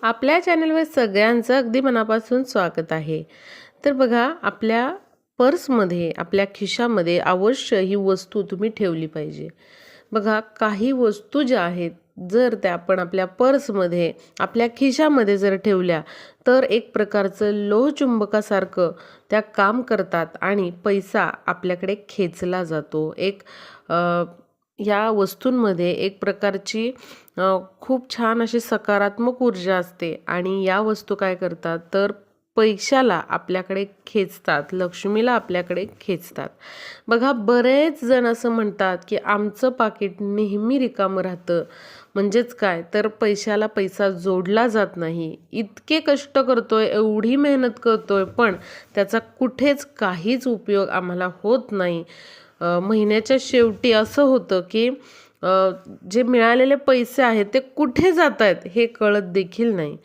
आपल्या चॅनलवर सगळ्यांचं अगदी मनापासून स्वागत आहे. तर बघा, आपल्या पर्समध्ये, आपल्या खिशामध्ये अवश्य ही वस्तू तुम्ही ठेवली पाहिजे. बघा, काही वस्तू ज्या आहेत, जर त्या आपण आपल्या पर्समध्ये, आपल्या खिशामध्ये जर ठेवल्या, तर एक प्रकारचं लोहचुंबकासारखं त्या काम करतात आणि पैसा आपल्याकडे खेचला जातो. या वस्तूंमध्ये एक प्रकारची खूप छान अशी सकारात्मक ऊर्जा असते आणि या वस्तू काय करतात तर पैशाला आपल्याकडे खेचतात, लक्ष्मीला आपल्याकडे खेचतात. बघा, बरेच जण असं म्हणतात की आमचं पाकीट नेहमी रिकामं राहतं. म्हणजेच काय तर पैशाला पैसा जोडला जात नाही. इतके कष्ट करतोय, एवढी मेहनत करतोय, पण त्याचा कुठेच काहीच उपयोग आम्हाला होत नाही. महिन्याच्या शेवटी असं होतं की जे मिळालेले पैसे आहेत ते कुठे जात आहेत हे कळत देखील नाही.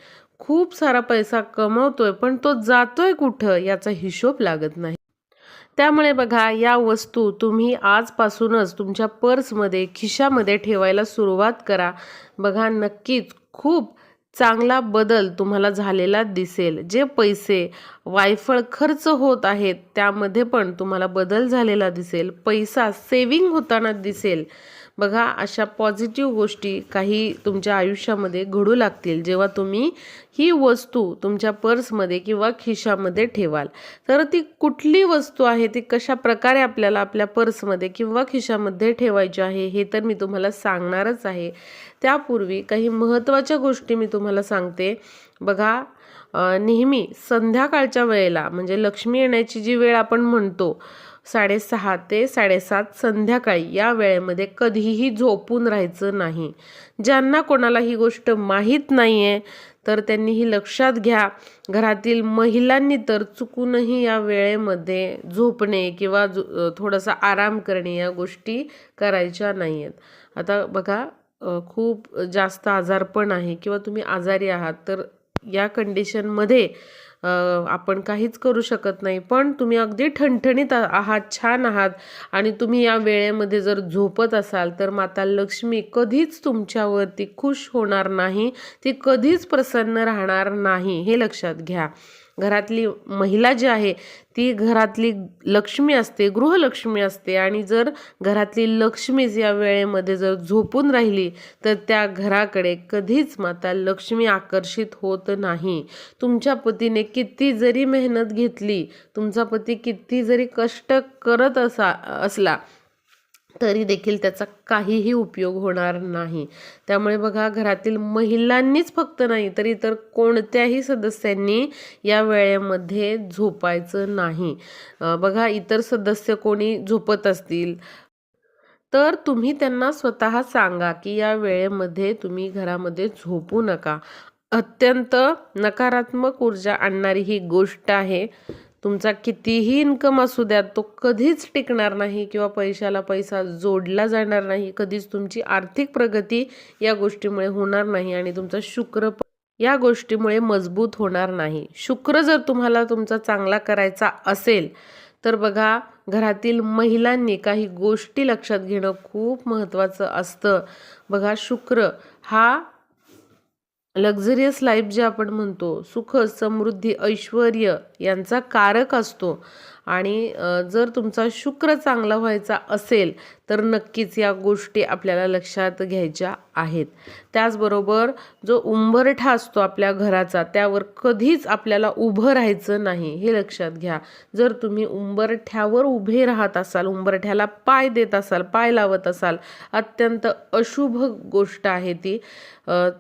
खूप सारा पैसा कमवतोय, पण तो जातोय कुठं याचा हिशोब लागत नाही. त्यामुळे बघा, या वस्तू तुम्ही आजपासूनच तुमच्या पर्समध्ये, खिशामध्ये ठेवायला सुरुवात करा. बघा, नक्कीच खूप चांगला बदल तुम्हाला झालेला दिसेल. जे पैसे वायफळ खर्च होत आहेत त्यामध्ये पण तुम्हाला बदल झालेला दिसेल. पैसा सेविंग होताना दिसेल. बघा, अशा पॉझिटिव्ह गोष्टी काही तुमच्या आयुष्यामध्ये घडू लागतील जेव्हा तुम्ही ही वस्तू तुमच्या पर्समध्ये किंवा खिशामध्ये ठेवाल. तर ती कुठली वस्तू आहे, ती कशा प्रकारे आपल्याला आपल्या पर्समध्ये किंवा खिशामध्ये ठेवायची आहे हे तर मी तुम्हाला सांगणारच आहे. त्यापूर्वी काही महत्त्वाच्या गोष्टी मी तुम्हाला सांगते. बघा, नेहमी संध्याकाळच्या वेळेला म्हणजे लक्ष्मी येण्याची जी वेळ आपण म्हणतो 6:30 ते 7:30 संध्याकाळी, या वेळेमध्ये कधीही झोपून राहायचं नाही. ज्यांना कोणाला ही गोष्ट माहीत नाही आहे तर त्यांनी ही लक्षात घ्या. घरातील महिलांनी तर चुकूनही या वेळेमध्ये झोपणे किंवा थोडासा आराम करणे या गोष्टी करायच्या नाही आहेत. आता बघा, खूप जास्त आजारपण आहे किंवा तुम्ही आजारी आहात, तर या कंडिशनमध्ये आपण काहीच करू शकत नाही. पण तुम्ही अगदी ठणठणीत आहात, छान आहात आणि तुम्ही या वेळेमध्ये जर झोपत असाल तर माता लक्ष्मी कधीच तुमच्यावरती खुश होणार नाही, ती कधीच प्रसन्न राहणार नाही, हे लक्षात घ्या. घरातली महिला जी आहे ती घरातली लक्ष्मी असते, गृहलक्ष्मी असते आणि जर घरातली लक्ष्मीच या वेळेमध्ये जर झोपून राहिली तर त्या घराकडे कधीच माता लक्ष्मी आकर्षित होत नाही. तुमच्या पतीने किती जरी मेहनत घेतली, तुमचा पती किती जरी कष्ट करत असला तरी देखील त्याचा काहीही उपयोग होणार नाही. त्यामुळे बघा, घरातील महिलांनीच फक्त नाही तर इतर कोणत्याही सदस्यांनी या वेळेमध्ये झोपायचं नाही. बघा, इतर सदस्य कोणी झोपत असतील तर तुम्ही त्यांना स्वतः सांगा की या वेळेमध्ये तुम्ही घरामध्ये झोपू नका. अत्यंत नकारात्मक ऊर्जा आणणारी ही गोष्ट आहे. तुमचा कितीही इन्कम असू द्या, तो कधीच टिकणार नाही किंवा पैशाला पैसा जोडला जाणार नाही. कधीच तुमची आर्थिक प्रगती या गोष्टीमुळे होणार नाही आणि तुमचा शुक्र या गोष्टीमुळे मजबूत होणार नाही. शुक्र जर तुम्हाला तुमचा चांगला करायचा असेल तर बघा, घरातील महिलांनी काही गोष्टी लक्षात घेणं खूप महत्त्वाचं असतं. बघा, शुक्र हा लक्झरियस लाईफ जे आपण म्हणतो, सुख, समृद्धी, ऐश्वर्य यांचा कारक असतो आणि जर तुमचा शुक्र चांगला व्हायचा असेल तर नक्कीच या गोष्टी आपल्याला लक्षात घ्यायच्या आहेत. त्याचबरोबर जो उंबरठा असतो आपल्या घराचा, त्यावर कधीच आपल्याला उभं राहायचं नाही, हे लक्षात घ्या. जर तुम्ही उंबरठ्यावर उभे राहत असाल, उंबरठ्याला पाय देत असाल, पाय लावत असाल, अत्यंत अशुभ गोष्ट आहे ती.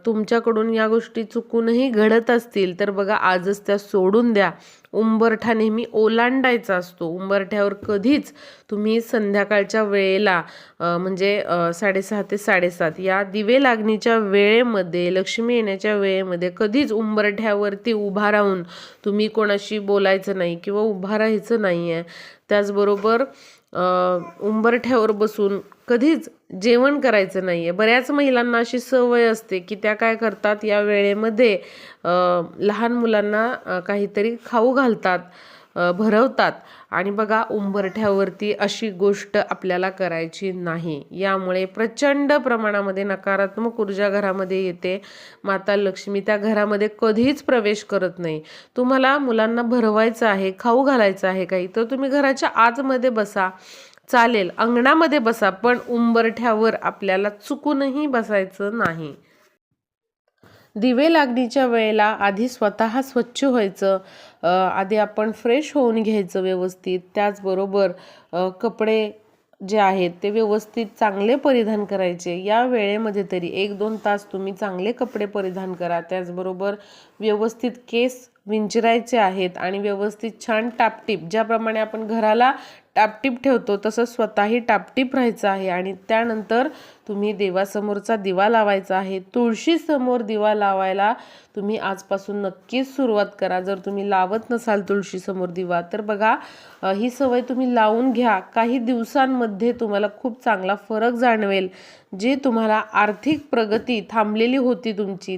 तुमच्याकडून या गोष्टी चुकूनही घडत असतील तर बघा, आजच त्या सोडून द्या. उंबरठा नेहमी ओलांडायचा असतो. उंबरठ्यावर कधीच तुम्ही संध्याकाळच्या वेळेला म्हणजे 6:30 ते 7:30 या दिवे लागणीच्या वेळेमध्ये, लक्ष्मी येण्याच्या वेळेमध्ये कधीच उंबरठ्यावरती उभा राहून तुम्ही कोणाशी बोलायचं नाही किंवा उभा राहायचं नाही आहे. त्याचबरोबर उंबरठ्यावर बसून कधीच जेवण करायचं नाही आहे. बऱ्याच महिलांना अशी सवय असते की त्या काय करतात, या वेळेमध्ये लहान मुलांना काहीतरी खाऊ घालतात. भरवतात आणि बघा उंबरठ्यावरती अशी गोष्ट आपल्याला करायची नाही. यामुळे प्रचंड प्रमाणामध्ये नकारात्मक ऊर्जा घरामध्ये येते. माता लक्ष्मी त्या घरामध्ये कधीच प्रवेश करत नाही. तुम्हाला मुलांना भरवायचं आहे, खाऊ घालायचं आहे काही, तर तुम्ही घराच्या आतमध्ये बसा, चालेल, अंगणामध्ये बसा, पण उंबरठ्यावर आपल्याला चुकूनही बसायचं नाही. दिवे लागणीच्या वेळेला आधी स्वतः स्वच्छ व्हायचं, आधी आपण फ्रेश होऊन घ्यायचं व्यवस्थित. त्याचबरोबर कपडे जे आहेत ते व्यवस्थित चांगले परिधान करायचे. या वेळेमध्ये तरी 1-2 तास तुम्ही चांगले कपडे परिधान करा. त्याचबरोबर व्यवस्थित केस विंचरायचे आहेत आणि व्यवस्थित छान टापटीप, ज्याप्रमाणे आपण घराला टापटीप ठेवतो तसं स्वतःही टापटीप राहायचं आहे. आणि त्यानंतर तुम्ही देवासमोरचा दिवा लावायचा आहे. तुळशीसमोर दिवा लावायला तुम्ही आजपासून नक्कीच सुरुवात करा. जर तुम्ही लावत नसाल तुळशीसमोर दिवा, तर बघा ही सवय तुम्ही लावून घ्या. काही दिवसांमध्ये तुम्हाला खूप चांगला फरक जाणवेल. जी तुम्हाला आर्थिक प्रगती थांबलेली होती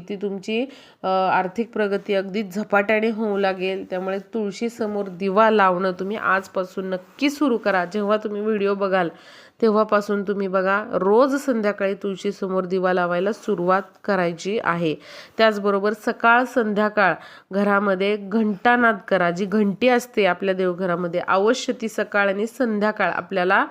ती तुमची आर्थिक प्रगती अगदी झपाट्याने होऊ लागेल. त्यामुळे तुळशीसमोर दिवा लावणं तुम्ही आजपासून नक्की सुरू करा. जेव्हा तुम्ही व्हिडिओ बघाल तेव्हापासून तुम्ही बघा रोज संध्याकाळी तुळशीसमोर दिवा लावायला सुरुवात करायची आहे. त्याचबरोबर सकाळ संध्याकाळ घरामध्ये घंटानाद करा. जी घंटी असते आपल्या देवघरामध्ये अवश्य ती सकाळ आणि संध्याकाळ आपल्याला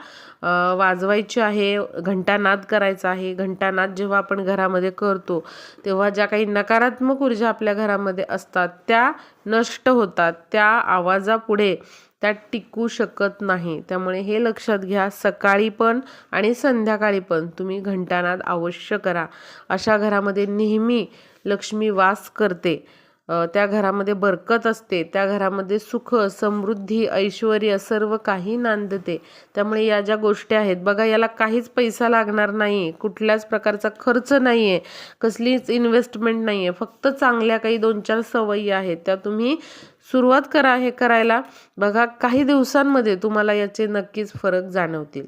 वाजवायची आहे, घंटानाद करायचा आहे. घंटानाद जेव्हा आपण घरामध्ये करतो तेव्हा ज्या काही नकारात्मक ऊर्जा आपल्या घरामध्ये असतात त्या नष्ट होतात. त्या आवाजापुढे त्या टिकू शकत नाही. त्यामुळे हे लक्षात घ्या, सकाळी पण आणि संध्याकाळी पण तुम्ही घंटानाद अवश्य करा. अशा घरामध्ये नेहमी लक्ष्मी वास करते, त्या घरामध्ये बरकत असते, त्या घरामध्ये सुख, समृद्धी, ऐश्वर्य सर्व काही नांदते. त्यामुळे या ज्या गोष्टी आहेत बघा, याला काहीच पैसा लागणार नाही, कुठल्याच प्रकारचा खर्च नाही आहे, कसलीच इन्व्हेस्टमेंट नाही आहे. फक्त चांगल्या काही 2-4 सवयी आहेत त्या तुम्ही सुरुवात करा हे करायला. बघा काही दिवसांमध्ये तुम्हाला याचे नक्कीच फरक जाणवतील.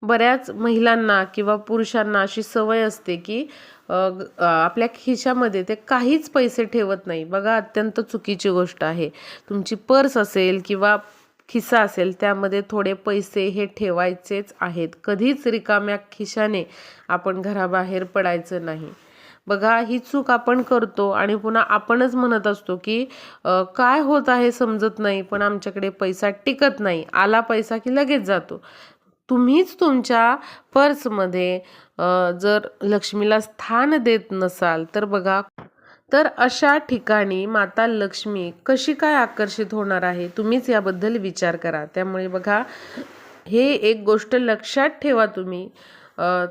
बऱ्याच महिलांना किंवा पुरुषांना अशी सवय असते की आपल्या खिशामध्ये ते काहीच पैसे ठेवत नाही. बघा अत्यंत चुकीची गोष्ट आहे. तुमची पर्स असेल किंवा खिसा असेल त्यामध्ये थोडे पैसे हे ठेवायचेच आहेत. कधीच रिकाम्या खिशाने आपण घराबाहेर पडायचं नाही. बघा ही चूक आपण करतो आणि पुन्हा आपणच म्हणत असतो की काय होत आहे समजत नाही, पण आमच्याकडे पैसा टिकत नाही, आला पैसा की लगेच जातो. तुम्हीच तुमच्या पर्समध्ये जर लक्ष्मीला स्थान देत नसाल तर बघा, तर अशा ठिकाणी माता लक्ष्मी कशी काय आकर्षित होणार आहे, तुम्हीच याबद्दल विचार करा. त्यामुळे बघा हे एक गोष्ट लक्षात ठेवा तुम्ही.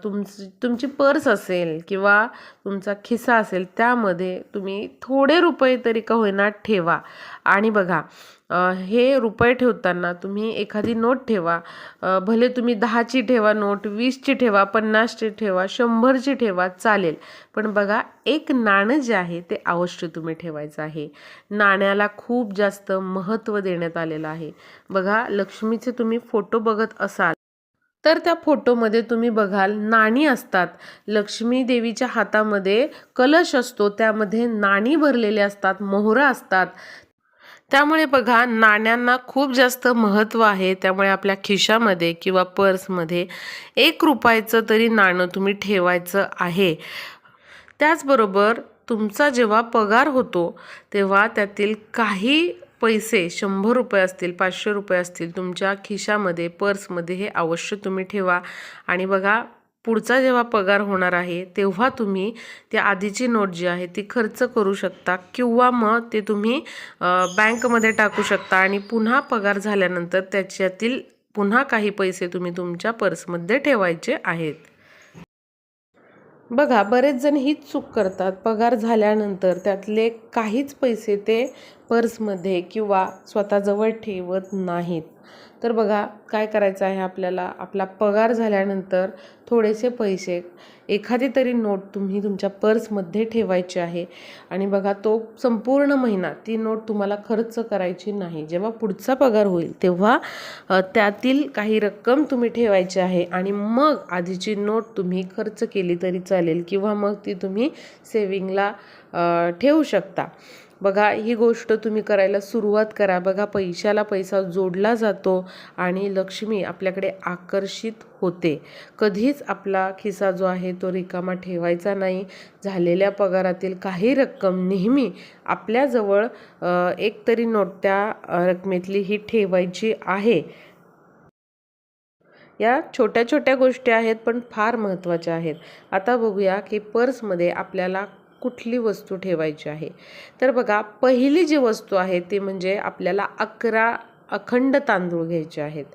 तुमची पर्स असेल किंवा तुमचा खिसा असेल त्यामध्ये तुम्ही थोडे रुपये तरी का होईना ठेवा. आणि बघा हे रुपये ठेवताना तुम्ही एखादी नोट ठेवा. भले तुम्ही 10ची ठेवा नोट, 20ची ठेवा, 50ची ठेवा, 100ची ठेवा, चालेल. पण बघा एक नाणं जे आहे ते अवश्य तुम्ही ठेवायचं आहे. नाण्याला खूप जास्त महत्त्व देण्यात आलेलं आहे. बघा लक्ष्मीचे तुम्ही फोटो बघत असाल तर त्या फोटोमध्ये तुम्ही बघाल नाणी असतात. लक्ष्मी देवीच्या हातामध्ये कलश असतो, त्यामध्ये नाणी भरलेले असतात, मोहरं असतात. त्यामुळे बघा नाण्यांना खूप जास्त महत्त्व आहे. त्यामुळे आपल्या खिशामध्ये किंवा पर्समध्ये 1 रुपयाचं तरी नाणं तुम्ही ठेवायचं आहे. त्याचबरोबर तुमचा जेव्हा पगार होतो तेव्हा त्यातील काही पैसे 100 रुपये असतील, 500 रुपये असतील तुमच्या खिशामध्ये, पर्समध्ये हे अवश्य तुम्ही ठेवा. आणि बघा पुढचा जेव्हा पगार होणार आहे तेव्हा तुम्ही त्या आधीची नोट जी आहे ती खर्च करू शकता किंवा मग ते तुम्ही बँकमध्ये टाकू शकता आणि पुन्हा पगार झाल्यानंतर त्याच्यातील पुन्हा काही पैसे तुम्ही तुमच्या पर्समध्ये ठेवायचे आहेत. बघा बरेच जण हीच चूक करतात. पगार झाल्यानंतर त्यातले काहीच पैसे ते पर्समध्ये किंवा स्वतःजवळ ठेवत नाहीत. तर बघा काय करायचं आहे आपल्याला, आपला पगार झाल्यानंतर थोडेसे पैसे, एखादी तरी नोट तुम्ही तुमच्या पर्समध्ये ठेवायची आहे. आणि बघा, तो संपूर्ण महिना ती नोट तुम्हाला खर्च करायची नाही. जेव्हा पुढचा पगार होईल तेव्हा त्यातील काही रक्कम तुम्ही ठेवायची आहे आणि मग आधीची नोट तुम्ही खर्च केली तरी चालेल किंवा मग ती तुम्ही सेविंगला ठेवू शकता. बघा, ही गोष्ट तुम्ही करायला सुरुवात करा. बघा, पैशाला पैसा जोडला जातो आणि लक्ष्मी आपल्याकडे आकर्षित होते. कधीच आपला खिसा जो आहे तो रिकामा ठेवायचा नाही. झालेल्या पगारातील काही रक्कम नेहमी आपल्याजवळ एक तरी नोट त्या रकमेतली ही ठेवायची आहे. या छोट्या छोट्या गोष्टी आहेत पण फार महत्त्वाच्या आहेत. आता बघूया की पर्समध्ये आपल्याला कुठली वस्तू ठेवायची आहे. तर बघा, पहिली जी वस्तू आहे ती म्हणजे आपल्याला 11 अखंड तांदूळ घ्यायचे आहेत.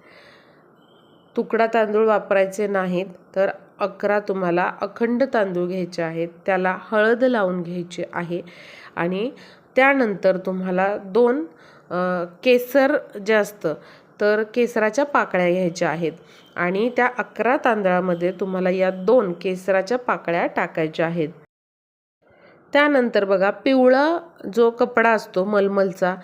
तुकडा तांदूळ वापरायचे नाहीत, तर 11 तुम्हाला अखंड तांदूळ घ्यायचे आहेत. त्याला हळद लावून घ्यायची आहे आणि त्यानंतर तुम्हाला 2 केसर जे असतं तर केसराच्या पाकळ्या घ्यायच्या आहेत आणि त्या 11 तांदळामध्ये तुम्हाला या 2 केसराच्या पाकळ्या टाकायच्या आहेत. त्यानंतर बघा, पिवळा जो कपडा असतो मलमलचा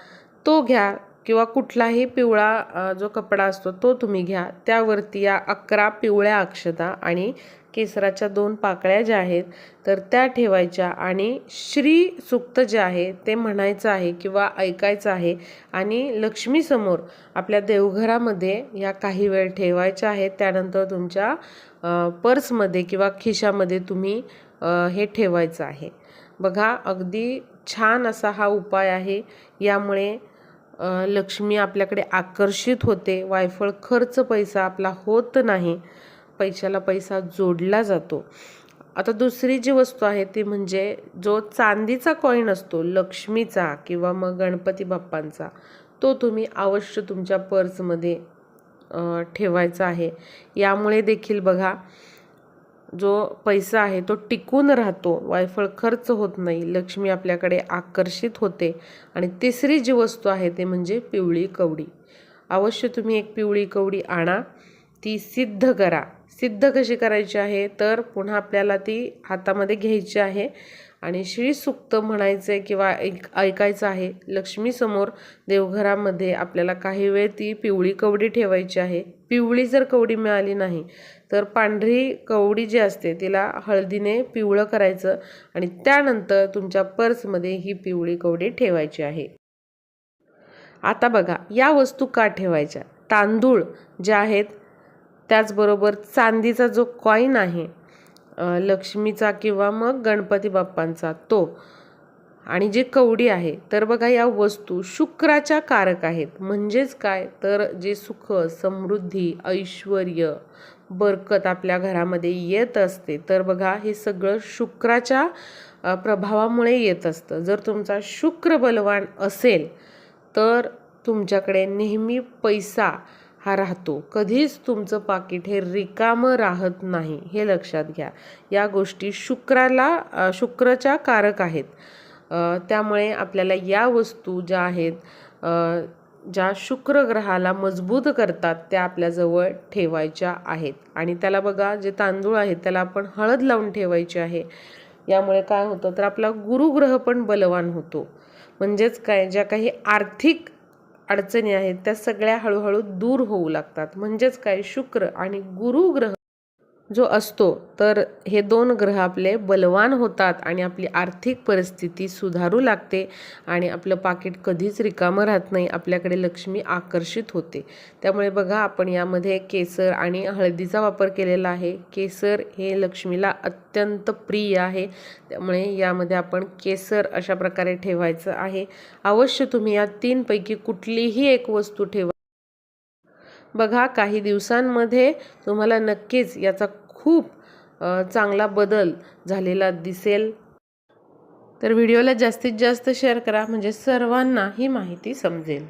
तो घ्या किंवा कुठलाही पिवळा जो कपडा असतो तो तुम्ही घ्या. त्यावरती या 11 पिवळ्या अक्षता आणि केसराच्या 2 पाकळ्या ज्या आहेत तर त्या ठेवायच्या आणि श्री सूक्त जे आहे ते म्हणायचं आहे किंवा ऐकायचं आहे आणि लक्ष्मीसमोर आपल्या देवघरामध्ये या काही वेळ ठेवायच्या आहेत. त्यानंतर तुमच्या पर्समध्ये किंवा खिशामध्ये तुम्ही हे ठेवायचं आहे. बघा, अगदी छान असा हा उपाय आहे. यामुळे लक्ष्मी आपल्याकडे आकर्षित होते. वायफळ खर्च पैसा आपला होत नाही. पैशाला पैसा जोडला जातो. आता दुसरी जी वस्तू आहे ती म्हणजे जो चांदीचा कॉईन असतो लक्ष्मीचा किंवा मग गणपती बाप्पांचा, तो तुम्ही अवश्य तुमच्या पर्समध्ये ठेवायचा आहे. यामुळे देखील बघा, जो पैसा आहे तो टिकून राहतो, वायफळ खर्च होत नाही, लक्ष्मी आपल्याकडे आकर्षित होते. आणि तिसरी जी वस्तू आहे ते म्हणजे पिवळी कवडी. अवश्य तुम्ही एक पिवळी कवडी आणा, ती सिद्ध करा. सिद्ध कशी करायची आहे तर पुन्हा आपल्याला ती हातामध्ये घ्यायची आहे आणि श्रीसूक्त म्हणायचे किंवा ऐकायचं आहे. लक्ष्मीसमोर देवघरामध्ये आपल्याला काही वेळ ती पिवळी कवडी ठेवायची आहे. पिवळी जर कवडी मिळाली नाही तर पांढरी कवडी जी असते तिला हळदीने पिवळं करायचं आणि त्यानंतर तुमच्या पर्समध्ये ही पिवळी कवडी ठेवायची आहे. आता बघा, या वस्तू का ठेवायच्या? तांदूळ जे आहेत, त्याचबरोबर चांदीचा जो कॉईन आहे लक्ष्मीचा किंवा मग गणपती बाप्पांचा तो, आणि जी कवडी आहे, तर बघा, या वस्तू शुक्राच्या कारक आहेत. म्हणजेच काय तर जे सुख, समृद्धी, ऐश्वर्य, बरकत आपल्या घरामध्ये येत असते, तर बघा, हे सगळं शुक्राच्या प्रभावामुळे येत असतं. जर तुमचा शुक्र बलवान असेल तर तुमच्याकडे नेहमी पैसा हा राहतो. कधीच तुमचं पाकीट हे रिकामं राहत नाही, हे लक्षात घ्या. या गोष्टी शुक्राच्या कारक आहेत. त्यामुळे आपल्याला या वस्तू ज्या आहेत, ज्या शुक्र ग्रहाला मजबूत करतात, त्या आपल्याजवळ ठेवायच्या आहेत. आणि त्याला बघा, जे तांदूळ आहेत त्याला आपण हळद लावून ठेवायची आहे. यामुळे काय होतं तर आपला गुरुग्रह पण बलवान होतो. म्हणजेच काय, ज्या काही आर्थिक अडचणी आहेत त्या सगळ्या हळूहळू दूर होऊ लागतात. म्हणजेच काय, शुक्र आणि गुरु ग्रह जो असतो तर हे 2 ग्रह आपले बलवान होतात आणि आपली आर्थिक परिस्थिती सुधारू लागते आणि आपलं पाकीट कधीच रिकामं राहत नाही. आपल्याकडे लक्ष्मी आकर्षित होते. त्यामुळे बघा, आपण यामध्ये केसर आणि हळदीचा वापर केलेला आहे. केसर हे लक्ष्मीला अत्यंत प्रिय आहे, त्यामुळे यामध्ये आपण केसर अशा प्रकारे ठेवायचं आहे. अवश्य तुम्ही या 3 पैकी कुठलीही एक वस्तू ठेवा. बघा, काही दिवसांमध्ये तुम्हाला नक्कीच याचा खूप चांगला बदल झालेला दिसेल. तर व्हिडिओला जास्तीत जास्त शेअर करा म्हणजे सर्वांना ही माहिती समजेल.